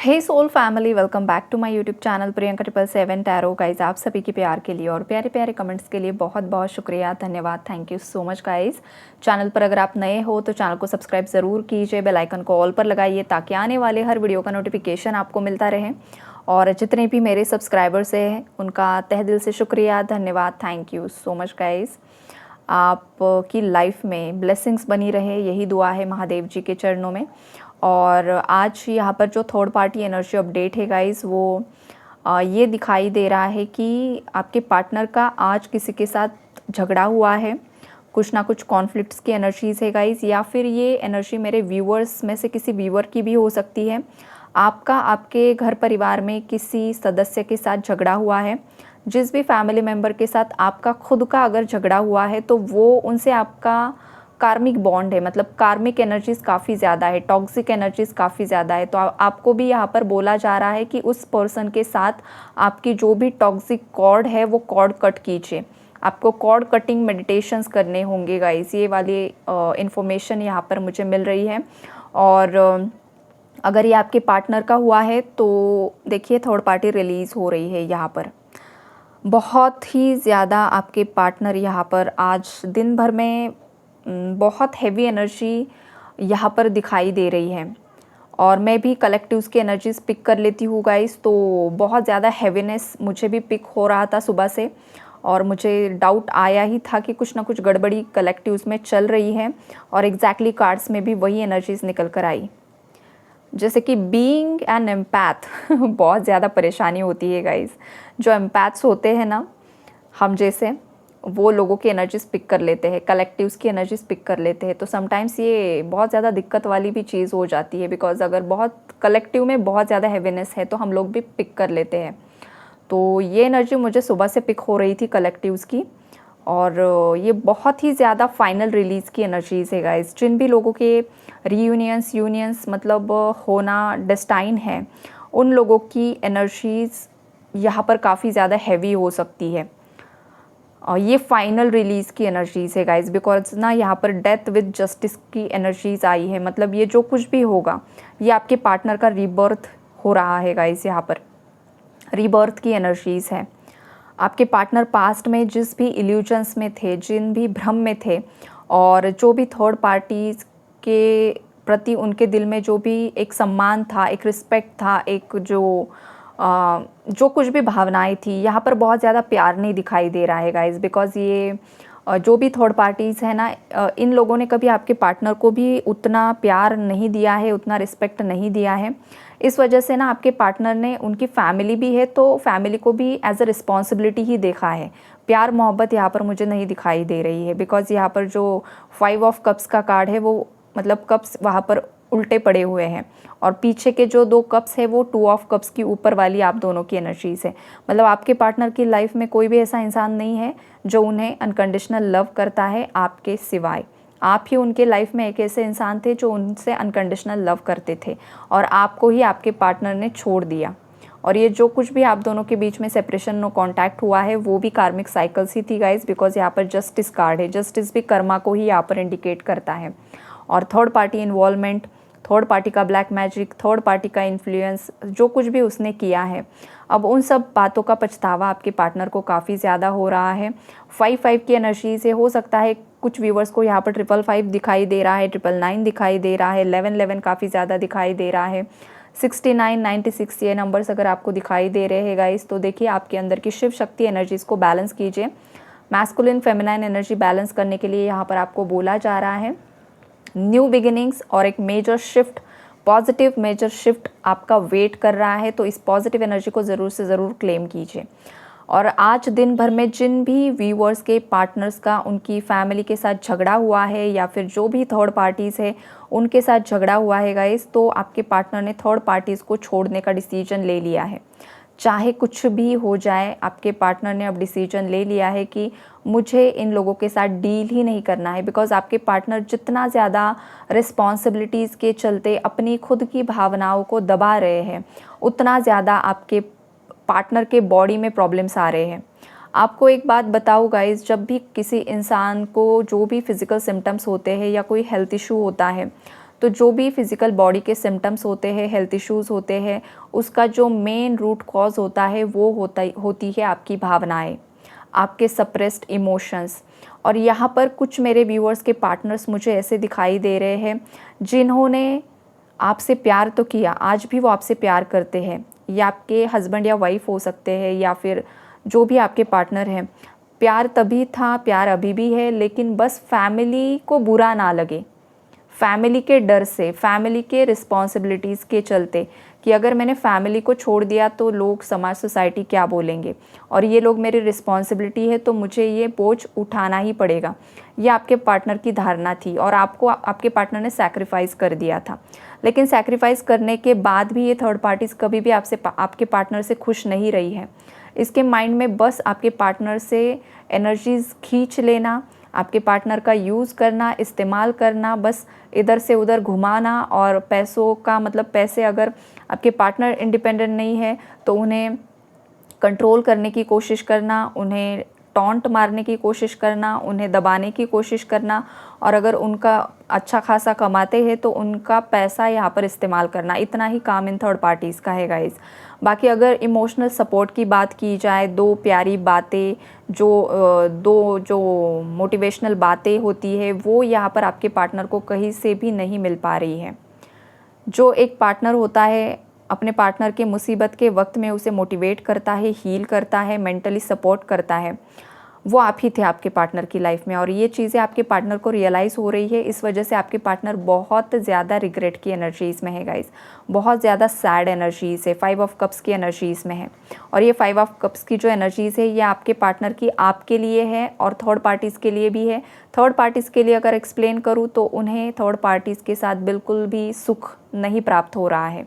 Hey soul family, welcome back to my YouTube channel Priyanka 777 tarot. Guys, आप सभी के प्यार के लिए और प्यारे प्यारे कमेंट्स के लिए बहुत बहुत शुक्रिया, धन्यवाद, thank you so much guys. Channel पर अगर आप नए हो तो चैनल को सब्सक्राइब ज़रूर कीजिए, बेल आइकन को ऑल पर लगाइए ताकि आने वाले हर वीडियो का नोटिफिकेशन आपको मिलता रहे। और जितने भी मेरे सब्सक्राइबर्स हैं उनका तहे दिल से शुक्रिया, धन्यवाद, thank you so much guys. आपकी लाइफ में ब्लेसिंग्स बनी रहे, यही दुआ है महादेव जी के चरणों में। और आज यहाँ पर जो थर्ड पार्टी एनर्जी अपडेट है गाइस, वो ये दिखाई दे रहा है कि आपके पार्टनर का आज किसी के साथ झगड़ा हुआ है, कुछ ना कुछ कॉन्फ्लिक्ट्स की एनर्जीज़ है गाइस, या फिर ये एनर्जी मेरे व्यूअर्स में से किसी व्यूअर की भी हो सकती है। आपका आपके घर परिवार में किसी सदस्य के साथ झगड़ा हुआ है, जिस भी फैमिली मेम्बर के साथ आपका खुद का अगर झगड़ा हुआ है तो वो उनसे आपका कार्मिक बॉन्ड है, मतलब कार्मिक एनर्जीज़ काफ़ी ज़्यादा है, टॉक्सिक एनर्जीज़ काफ़ी ज़्यादा है। तो आपको भी यहाँ पर बोला जा रहा है कि उस पर्सन के साथ आपकी जो भी टॉक्सिक कॉर्ड है वो कॉर्ड कट कीजिए। आपको कॉर्ड कटिंग मेडिटेशंस करने होंगे गाइस, ये वाली इन्फॉर्मेशन यहाँ पर मुझे मिल रही है। और अगर ये आपके पार्टनर का हुआ है तो देखिए थर्ड पार्टी रिलीज़ हो रही है यहाँ पर। बहुत ही ज़्यादा आपके पार्टनर यहाँ पर आज दिन भर में बहुत हैवी एनर्जी यहाँ पर दिखाई दे रही है। और मैं भी कलेक्टिव्स की एनर्जीज पिक कर लेती हूँ गाइस, तो बहुत ज़्यादा हैवीनेस मुझे भी पिक हो रहा था सुबह से, और मुझे डाउट आया ही था कि कुछ ना कुछ गड़बड़ी कलेक्टिव्स में चल रही है। और एग्जैक्टली कार्ड्स में भी वही एनर्जीज निकल कर आई, जैसे कि बीइंग एन एम्पैथ बहुत ज़्यादा परेशानी होती है गाइस। जो एम्पैथ्स होते हैं ना, हम जैसे, वो लोगों की एनर्जीज पिक कर लेते हैं, कलेक्टिव्स की एनर्जीज पिक कर लेते हैं। तो समटाइम्स ये बहुत ज़्यादा दिक्कत वाली भी चीज़ हो जाती है, बिकॉज अगर बहुत कलेक्टिव में बहुत ज़्यादा हैवीनेस है तो हम लोग भी पिक कर लेते हैं। तो ये एनर्जी मुझे सुबह से पिक हो रही थी कलेक्टिव्स की, और ये बहुत ही ज़्यादा फाइनल रिलीज़ की एनर्जीज़ है गाइस। जिन भी लोगों के रीयूनियंस यूनियंस मतलब होना डेस्टाइन है, उन लोगों की एनर्जीज़ यहाँ पर काफ़ी ज़्यादा हैवी हो सकती है। और ये फाइनल रिलीज़ की एनर्जीज़ है गाइस, बिकॉज ना यहाँ पर डेथ विद जस्टिस की एनर्जीज़ आई है। मतलब ये जो कुछ भी होगा ये आपके पार्टनर का रीबर्थ हो रहा है गाइस। यहाँ पर रीबर्थ की एनर्जीज़ है। आपके पार्टनर पास्ट में जिस भी इल्यूजन्स में थे, जिन भी भ्रम में थे, और जो भी थर्ड पार्टीज़ के प्रति उनके दिल में जो भी एक सम्मान था, एक रिस्पेक्ट था, एक जो कुछ भी भावनाएं थी, यहाँ पर बहुत ज़्यादा प्यार नहीं दिखाई दे रहा है गाइस। बिकॉज़ ये जो भी थर्ड पार्टीज़ है ना, इन लोगों ने कभी आपके पार्टनर को भी उतना प्यार नहीं दिया है, उतना रिस्पेक्ट नहीं दिया है। इस वजह से ना आपके पार्टनर ने, उनकी फैमिली भी है तो फैमिली को भी एज अ रिस्पॉन्सिबिलिटी ही देखा है। प्यार मोहब्बत यहाँ पर मुझे नहीं दिखाई दे रही है, बिकॉज़ यहाँ पर जो 5 ऑफ कप्स का कार्ड है वो मतलब कप्स वहाँ पर उल्टे पड़े हुए हैं, और पीछे के जो 2 कप्स है वो 2 ऑफ कप्स की ऊपर वाली आप दोनों की एनर्जीज़ है। मतलब आपके पार्टनर की लाइफ में कोई भी ऐसा इंसान नहीं है जो उन्हें अनकंडीशनल लव करता है आपके सिवाय। आप ही उनके लाइफ में एक ऐसे इंसान थे जो उनसे अनकंडीशनल लव करते थे, और आपको ही आपके पार्टनर ने छोड़ दिया। और ये जो कुछ भी आप दोनों के बीच में सेपरेशन, नो कॉन्टैक्ट हुआ है, वो भी कार्मिक साइकिल्स ही थी गाइज। बिकॉज यहाँ पर जस्टिस कार्ड है, जस्टिस भी कर्मा को ही यहाँ पर इंडिकेट करता है। और third party involvement, third party का ब्लैक मैजिक, थर्ड पार्टी का इन्फ्लुएंस, जो कुछ भी उसने किया है, अब उन सब बातों का पछतावा आपके पार्टनर को काफ़ी ज़्यादा हो रहा है। 5-5 की एनर्जी से हो सकता है कुछ व्यूवर्स को यहाँ पर 555 दिखाई दे रहा है, 999 दिखाई दे रहा है, 1111 काफ़ी ज़्यादा दिखाई दे रहा है, 69, 96 ये नंबर्स अगर आपको दिखाई दे रहे हैं गाइस, तो देखिए आपके अंदर की शिव शक्ति एनर्जीज़ को बैलेंस कीजिए। मैस्कुलिन फेमिनाइन एनर्जी बैलेंस करने के लिए यहाँ पर आपको बोला जा रहा है न्यू बिगिनिंग्स और एक major shift, positive major shift आपका वेट कर रहा है। तो इस पॉजिटिव एनर्जी को ज़रूर से ज़रूर क्लेम कीजिए। और आज दिन भर में जिन भी व्यूअर्स के पार्टनर्स का उनकी फैमिली के साथ झगड़ा हुआ है, या फिर जो भी थर्ड पार्टीज़ है उनके साथ झगड़ा हुआ है गाइस, तो आपके पार्टनर ने थर्ड पार्टीज़ को छोड़ने का डिसीजन ले लिया है। चाहे कुछ भी हो जाए, आपके पार्टनर ने अब डिसीजन ले लिया है कि मुझे इन लोगों के साथ डील ही नहीं करना है। बिकॉज़ आपके पार्टनर जितना ज़्यादा रिस्पॉन्सिबिलिटीज़ के चलते अपनी खुद की भावनाओं को दबा रहे हैं, उतना ज़्यादा आपके पार्टनर के बॉडी में प्रॉब्लम्स आ रहे हैं। आपको एक बात बताऊँ गाइस, जब भी किसी इंसान को जो भी फिज़िकल सिम्टम्स होते हैं या कोई हेल्थ इशू होता है, तो जो भी फिज़िकल बॉडी के सिम्टम्स होते हैं, हेल्थ इश्यूज़ होते हैं, उसका जो मेन रूट कॉज़ होता है वो होती है आपकी भावनाएँ, आपके सप्रेस्ड इमोशंस। और यहाँ पर कुछ मेरे व्यूअर्स के पार्टनर्स मुझे ऐसे दिखाई दे रहे हैं जिन्होंने आपसे प्यार तो किया, आज भी वो आपसे प्यार करते हैं, या आपके हस्बैंड या वाइफ हो सकते हैं, या फिर जो भी आपके पार्टनर हैं। प्यार तभी था, प्यार अभी भी है, लेकिन बस फैमिली को बुरा ना लगे, फैमिली के डर से, फैमिली के रिस्पॉन्सिबिलिटीज़ के चलते, कि अगर मैंने फैमिली को छोड़ दिया तो लोग, समाज, सोसाइटी क्या बोलेंगे, और ये लोग मेरी रिस्पॉन्सिबिलिटी है तो मुझे ये बोझ उठाना ही पड़ेगा। ये आपके पार्टनर की धारणा थी और आपको आपके पार्टनर ने सैक्रिफाइस कर दिया था। लेकिन सैक्रिफाइस करने के बाद भी ये थर्ड पार्टीज़ कभी भी आपके पार्टनर से खुश नहीं रही है। इसके माइंड में बस आपके पार्टनर से एनर्जीज़ खींच लेना, आपके पार्टनर का यूज़ करना, इस्तेमाल करना, बस इधर से उधर घुमाना, और पैसों का मतलब पैसे, अगर आपके पार्टनर इंडिपेंडेंट नहीं है तो उन्हें कंट्रोल करने की कोशिश करना, उन्हें टॉन्ट मारने की कोशिश करना, उन्हें दबाने की कोशिश करना, और अगर उनका अच्छा खासा कमाते हैं तो उनका पैसा यहाँ पर इस्तेमाल करना। इतना ही काम इन थर्ड पार्टीज़ का है गाइज़। बाकी अगर इमोशनल सपोर्ट की बात की जाए, दो प्यारी बातें, जो मोटिवेशनल बातें होती है वो यहाँ पर आपके पार्टनर को कहीं से भी नहीं मिल पा रही है। जो एक पार्टनर होता है अपने पार्टनर के मुसीबत के वक्त में उसे मोटिवेट करता है, हील करता है, मेंटली सपोर्ट करता है, वो आप ही थे आपके पार्टनर की लाइफ में। और ये चीज़ें आपके पार्टनर को रियलाइज़ हो रही है, इस वजह से आपके पार्टनर बहुत ज़्यादा रिग्रेट की एनर्जीज़ में है गाइस, बहुत ज़्यादा सैड एनर्जीज़ है, 5 ऑफ कप्स की एनर्जीज़ में है। और ये 5 ऑफ कप्स की जो एनर्जीज़ है ये आपके पार्टनर की आपके लिए है और थर्ड पार्टीज़ के लिए भी है। थर्ड पार्टीज़ के लिए अगर एक्सप्लेन करूँ तो उन्हें थर्ड पार्टीज़ के साथ बिल्कुल भी सुख नहीं प्राप्त हो रहा है।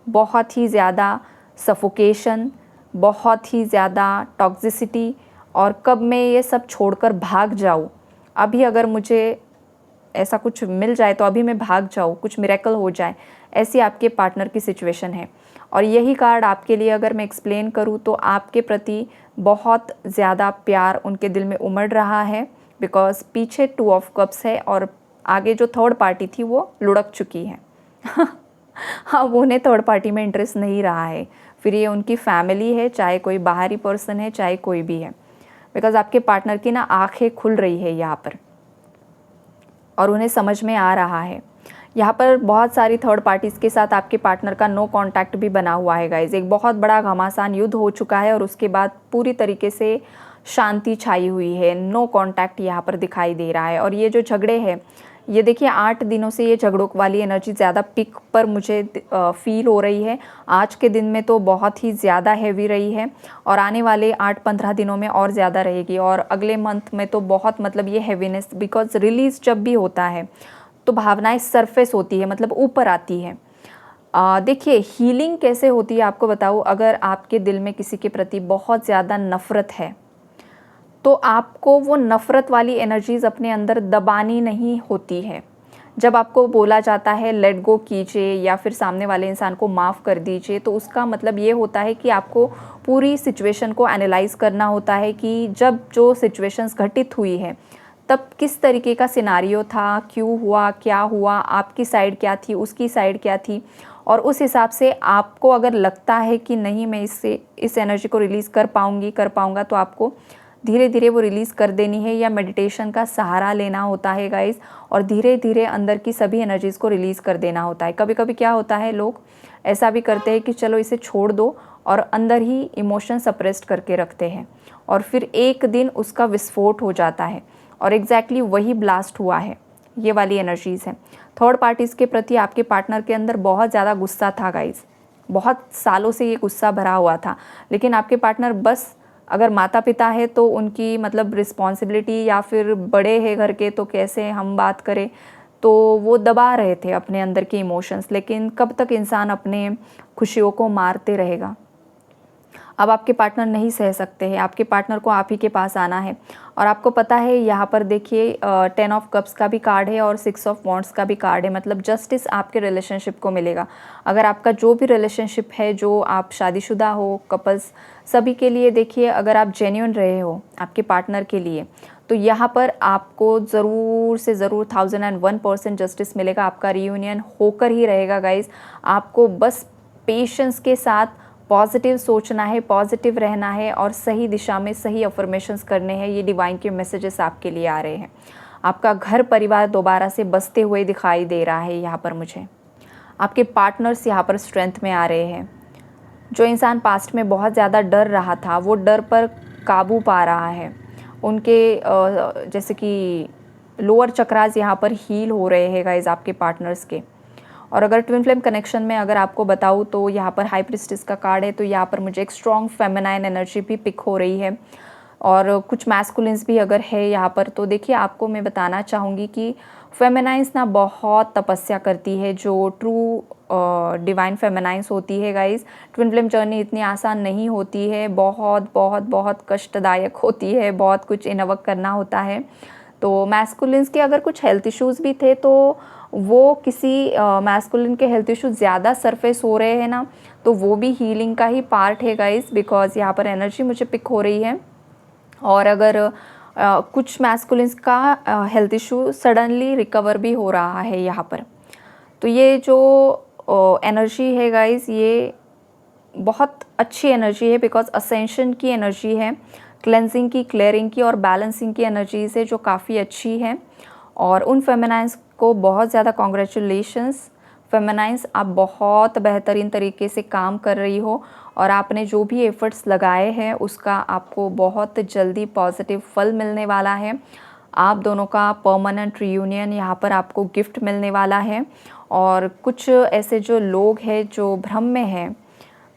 बहुत ही ज़्यादा सफोकेशन, बहुत ही ज़्यादा टॉक्सिसिटी, और कब मैं ये सब छोड़कर भाग जाऊँ, अभी अगर मुझे ऐसा कुछ मिल जाए तो अभी मैं भाग जाऊँ, कुछ मिरेकल हो जाए, ऐसी आपके पार्टनर की सिचुएशन है। और यही कार्ड आपके लिए अगर मैं एक्सप्लेन करूँ तो आपके प्रति बहुत ज़्यादा प्यार उनके दिल में उमड़ रहा है, बिकॉज़ पीछे 2 ऑफ कप्स है और आगे जो थर्ड पार्टी थी वो लुढ़क चुकी है। हाँ, वो उन्हें थर्ड पार्टी में इंटरेस्ट नहीं रहा है, फिर ये उनकी फैमिली है, चाहे कोई बाहरी पर्सन है, चाहे कोई भी है, बिकॉज़ आपके पार्टनर की ना आंखें खुल रही है यहाँ पर और उन्हें समझ में आ रहा है। यहाँ पर बहुत सारी थर्ड पार्टीज़ के साथ आपके पार्टनर का नो कांटेक्ट भी बना हुआ है गाइज। एक बहुत बड़ा घमासान युद्ध हो चुका है और उसके बाद पूरी तरीके से शांति छाई हुई है, नो कांटेक्ट यहाँ पर दिखाई दे रहा है। और ये जो झगड़े हैं, ये देखिए 8 दिनों से ये झगड़ों वाली एनर्जी ज़्यादा पिक पर मुझे फील हो रही है। आज के दिन में तो बहुत ही ज़्यादा हैवी रही है और आने वाले 8-15 दिनों में और ज़्यादा रहेगी, और अगले मंथ में तो बहुत मतलब ये हैवीनेस, बिकॉज रिलीज़ जब भी होता है तो भावनाएं सरफेस होती है, मतलब ऊपर आती है। देखिए हीलिंग कैसे होती है आपको बताऊँ। अगर आपके दिल में किसी के प्रति बहुत ज़्यादा नफ़रत है तो आपको वो नफ़रत वाली एनर्जीज़ अपने अंदर दबानी नहीं होती है। जब आपको बोला जाता है लेट गो कीजिए या फिर सामने वाले इंसान को माफ़ कर दीजिए, तो उसका मतलब ये होता है कि आपको पूरी सिचुएशन को एनालाइज़ करना होता है कि जब जो सिचुएशंस घटित हुई है तब किस तरीके का सिनारियो था, क्यों हुआ, क्या हुआ, आपकी साइड क्या थी, उसकी साइड क्या थी। और उस हिसाब से आपको अगर लगता है कि नहीं मैं इस एनर्जी को रिलीज़ कर पाऊँगा, तो आपको धीरे धीरे वो रिलीज़ कर देनी है या मेडिटेशन का सहारा लेना होता है गाइस, और धीरे धीरे अंदर की सभी एनर्जीज़ को रिलीज़ कर देना होता है। कभी कभी क्या होता है, लोग ऐसा भी करते हैं कि चलो इसे छोड़ दो और अंदर ही इमोशन सप्रेस्ड करके रखते हैं और फिर एक दिन उसका विस्फोट हो जाता है, और एग्जैक्टली वही ब्लास्ट हुआ है। ये वाली एनर्जीज़ हैं। थर्ड पार्टीज़ के प्रति आपके पार्टनर के अंदर बहुत ज़्यादा गुस्सा था गाइस, बहुत सालों से ये गुस्सा भरा हुआ था, लेकिन आपके पार्टनर बस, अगर माता पिता है तो उनकी मतलब रिस्पॉन्सिबिलिटी, या फिर बड़े हैं घर के तो कैसे हम बात करें, तो वो दबा रहे थे अपने अंदर के इमोशंस। लेकिन कब तक इंसान अपने खुशियों को मारते रहेगा। अब आपके पार्टनर नहीं सह सकते हैं, आपके पार्टनर को आप ही के पास आना है। और आपको पता है यहाँ पर देखिए 10 ऑफ कप्स का भी कार्ड है और 6 ऑफ वॉन्ड्स का भी कार्ड है, मतलब जस्टिस आपके रिलेशनशिप को मिलेगा। अगर आपका जो भी रिलेशनशिप है, जो आप शादीशुदा हो, कपल्स, सभी के लिए देखिए, अगर आप जेन्युइन रहे हो आपके पार्टनर के लिए, तो यहाँ पर आपको ज़रूर से ज़रूर 1001% जस्टिस मिलेगा। आपका रियूनियन होकर ही रहेगा गाइज़। आपको बस पेशेंस के साथ पॉजिटिव सोचना है, पॉजिटिव रहना है और सही दिशा में सही अफर्मेशंस करने हैं। ये डिवाइन के मैसेजेस आपके लिए आ रहे हैं। आपका घर परिवार दोबारा से बसते हुए दिखाई दे रहा है यहाँ पर मुझे। आपके पार्टनर्स यहाँ पर स्ट्रेंथ में आ रहे हैं। जो इंसान पास्ट में बहुत ज़्यादा डर रहा था वो डर पर काबू पा रहा है। उनके जैसे कि लोअर चक्रास यहाँ पर हील हो रहे हैं गाइज आपके पार्टनर्स के। और अगर ट्विन फ्लेम कनेक्शन में अगर आपको बताऊँ तो यहाँ पर हाई प्रिस्टेस का कार्ड है, तो यहाँ पर मुझे एक स्ट्रॉन्ग फेमिनाइन एनर्जी भी पिक हो रही है और कुछ मैस्कुलिन्स भी अगर है यहाँ पर। तो देखिए, आपको मैं बताना चाहूँगी कि फेमिनाइंस ना बहुत तपस्या करती है। जो ट्रू डिवाइन फेमिनाइंस होती है गाइस, ट्विन फ्लेम जर्नी इतनी आसान नहीं होती है, बहुत बहुत बहुत कष्टदायक होती है, बहुत कुछ इनवर्क करना होता है। तो मैस्कुलिन्स के अगर कुछ हेल्थ इश्यूज़ भी थे तो वो किसी मैस्कुलिन के हेल्थ इश्यूज ज़्यादा सरफेस हो रहे हैं ना, तो वो भी हीलिंग का ही पार्ट है गाइस, बिकॉज यहाँ पर एनर्जी मुझे पिक हो रही है। और अगर कुछ मैस्कुलिन्स का हेल्थ इशू सडनली रिकवर भी हो रहा है यहाँ पर। तो ये जो एनर्जी है गाइस, ये बहुत अच्छी एनर्जी है, बिकॉज असेंशन की एनर्जी है, क्लेंजिंग की, क्लियरिंग की और बैलेंसिंग की एनर्जी से जो काफ़ी अच्छी है। और उन फेमिनाइंस को बहुत ज़्यादा कॉन्ग्रेचुलेशंस। फेमिनाइंस, आप बहुत बेहतरीन तरीके से काम कर रही हो और आपने जो भी एफ़र्ट्स लगाए हैं उसका आपको बहुत जल्दी पॉजिटिव फल मिलने वाला है। आप दोनों का परमानेंट रियूनियन यहाँ पर आपको गिफ्ट मिलने वाला है। और कुछ ऐसे जो लोग हैं जो भ्रम में हैं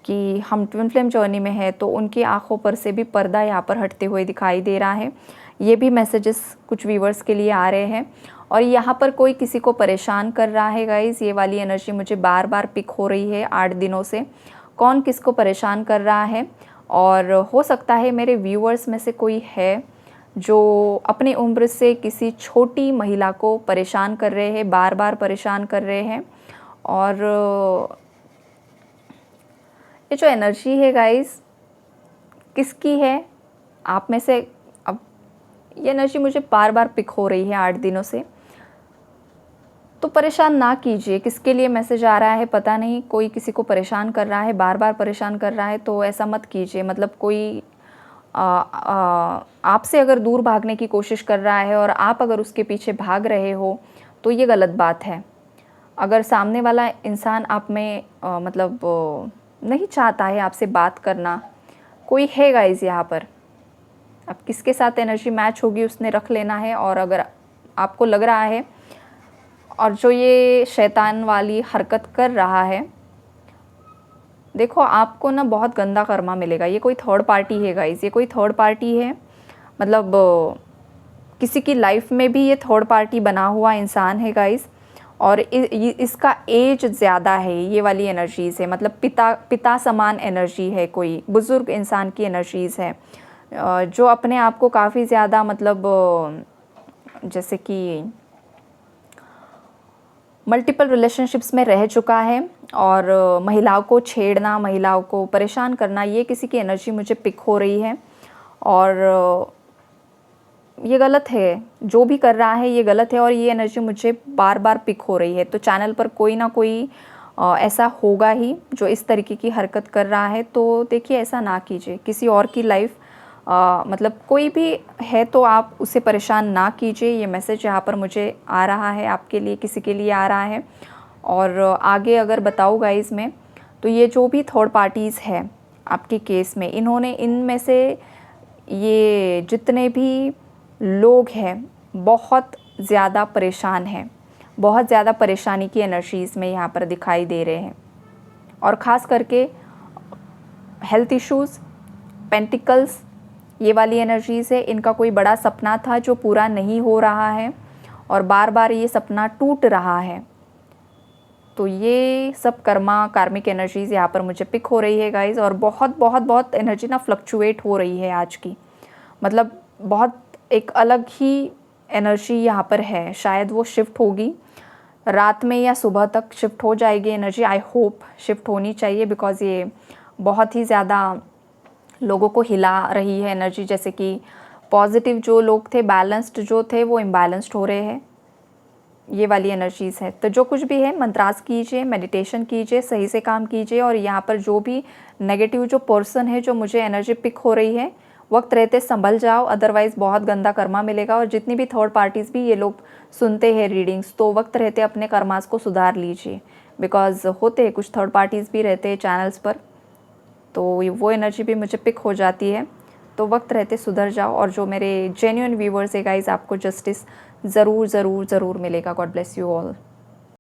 कि हम ट्विन फ्लेम जर्नी में है, तो उनकी आंखों पर से भी पर्दा यहाँ पर हटते हुए दिखाई दे रहा है। ये भी मैसेजेस कुछ व्यूवर्स के लिए आ रहे हैं। और यहाँ पर कोई किसी को परेशान कर रहा है गाइज़, ये वाली एनर्जी मुझे बार बार पिक हो रही है 8 दिनों से। कौन किसको परेशान कर रहा है, और हो सकता है मेरे व्यूवर्स में से कोई है जो अपनी उम्र से किसी छोटी महिला को परेशान कर रहे हैं, बार बार परेशान कर रहे हैं। और ये जो एनर्जी है गाइज़ किसकी है आप में से, अब ये एनर्जी मुझे बार बार पिक हो रही है 8 दिनों से। तो परेशान ना कीजिए, किसके लिए मैसेज आ रहा है पता नहीं, कोई किसी को परेशान कर रहा है, बार बार परेशान कर रहा है, तो ऐसा मत कीजिए। मतलब कोई आपसे अगर दूर भागने की कोशिश कर रहा है और आप अगर उसके पीछे भाग रहे हो तो ये गलत बात है। अगर सामने वाला इंसान आप में मतलब नहीं चाहता है आपसे बात करना, कोई है गाइस यहाँ पर, अब किसके साथ एनर्जी मैच होगी उसने रख लेना है। और अगर आपको लग रहा है और जो ये शैतान वाली हरकत कर रहा है, देखो आपको ना बहुत गंदा कर्मा मिलेगा। ये कोई थर्ड पार्टी है गाइस, ये कोई थर्ड पार्टी है, मतलब किसी की लाइफ में भी ये थर्ड पार्टी बना हुआ इंसान है गाइस। और इसका एज ज़्यादा है, ये वाली एनर्जीज़ है, मतलब पिता समान एनर्जी है, कोई बुज़ुर्ग इंसान की एनर्जीज़ है जो अपने आप को काफ़ी ज़्यादा मतलब जैसे कि मल्टीपल रिलेशनशिप्स में रह चुका है और महिलाओं को छेड़ना, महिलाओं को परेशान करना, ये किसी की एनर्जी मुझे पिक हो रही है। और ये गलत है, जो भी कर रहा है ये गलत है और ये एनर्जी मुझे बार बार पिक हो रही है। तो चैनल पर कोई ना कोई ऐसा होगा ही जो इस तरीके की हरकत कर रहा है। तो देखिए, ऐसा ना कीजिए, किसी और की लाइफ मतलब कोई भी है तो आप उसे परेशान ना कीजिए। ये मैसेज यहाँ पर मुझे आ रहा है, आपके लिए, किसी के लिए आ रहा है। और आगे अगर बताऊँ गाइज़ मैं, तो ये जो भी थर्ड पार्टीज़ है आपके केस में, इन्होंने, इनमें से ये जितने भी लोग हैं बहुत ज़्यादा परेशान हैं, बहुत ज़्यादा परेशानी की एनर्जीज़ में यहाँ पर दिखाई दे रहे हैं। और ख़ास करके हेल्थ इश्यूज़, पेंटिकल्स, ये वाली एनर्जीज़ है। इनका कोई बड़ा सपना था जो पूरा नहीं हो रहा है और बार बार ये सपना टूट रहा है। तो ये सब कार्मिक एनर्जीज़ यहाँ पर मुझे पिक हो रही है गाइज़। और बहुत बहुत बहुत एनर्जी ना फ्लक्चुएट हो रही है आज की, मतलब बहुत एक अलग ही एनर्जी यहाँ पर है। शायद वो शिफ्ट होगी रात में या सुबह तक शिफ्ट हो जाएगी एनर्जी। आई होप शिफ्ट होनी चाहिए, बिकॉज़ ये बहुत ही ज़्यादा लोगों को हिला रही है एनर्जी। जैसे कि पॉजिटिव जो लोग थे, बैलेंस्ड जो थे, वो इम्बैलेंस्ड हो रहे हैं, ये वाली एनर्जीज़ है। तो जो कुछ भी है मंत्रास कीजिए, मेडिटेशन कीजिए, सही से काम कीजिए। और यहाँ पर जो भी नेगेटिव जो पर्सन है, जो मुझे एनर्जी पिक हो रही है, वक्त रहते संभल जाओ, अदरवाइज़ बहुत गंदा कर्मा मिलेगा। और जितनी भी थर्ड पार्टीज़ भी ये लोग सुनते हैं रीडिंग्स, तो वक्त रहते अपने कर्मास को सुधार लीजिए, बिकॉज़ होते हैं कुछ थर्ड पार्टीज़ भी रहते हैं चैनल्स पर, तो वो एनर्जी भी मुझे पिक हो जाती है। तो वक्त रहते सुधर जाओ। और जो मेरे जेन्युइन व्यूवर्स है गाइस, आपको जस्टिस ज़रूर ज़रूर ज़रूर मिलेगा। God bless you all.